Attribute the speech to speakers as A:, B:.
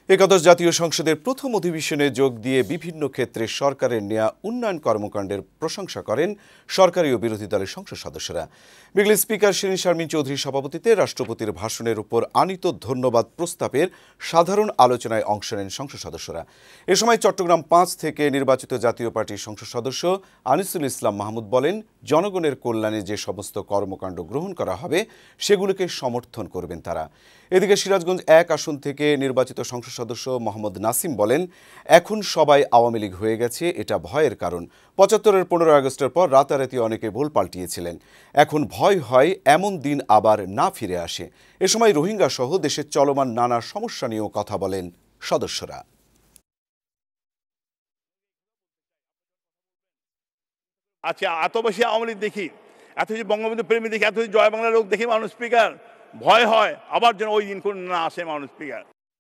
A: একাদশ জাতীয় সংসদের প্রথম অধিবেশনে যোগ দিয়ে বিভিন্ন ক্ষেত্রে সরকারের নেয়া উন্নয়ন কর্মকাণ্ডের প্রশংসা করেন সরকারি ও বিরোধী দলের সংসদ সদস্যরা। বিকেলে স্পিকার শিরীন শারমিন চৌধুরীর সভাপতিত্বে রাষ্ট্রপতির ভাষণের উপর আনীত ধন্যবাদ প্রস্তাবের সাধারণ আলোচনায় অংশ নেন সংসদ সদস্যরা। এ সময় চট্টগ্রাম ৫ থেকে নির্বাচিত জাতীয় পার্টির সংসদ সদস্য আনিসুল ইসলাম মাহমুদ বলেন, জনগণের কল্যাণে যে সমস্ত কর্মকাণ্ড গ্রহণ করা হবে সেগুলোকে সমর্থন করবেন তারা। এদিকে সিরাজগঞ্জ ১ আসন থেকে নির্বাচিত সংসদ সদস্য মোহাম্মদ নাসিম বলেন, এখন সবাই আওয়ামী লীগ হয়ে গেছে, এটা ভয়ের কারণ। ৭৫-এর ১৫ আগস্টের পর রাতারাতি অনেকে ভুল পাল্টিয়েছিলেন। এখন ভয় হয় এমন দিন আবার না ফিরে আসে। এ সময় রোহিঙ্গা সহ দেশের চলমান নানা সমস্যা নিয়েও কথা বলেন সদস্যরা।
B: আচ্ছা, এত বেশি আওয়ামী লীগ দেখি, এত বেশি বঙ্গবন্ধু প্রেমী দেখি, এত বেশি জয় বাংলা লোক দেখি, মানুষ স্পিকার ভয় হয় আবার যেন ওই দিন কোন না আসে মানুষ স্পিকার।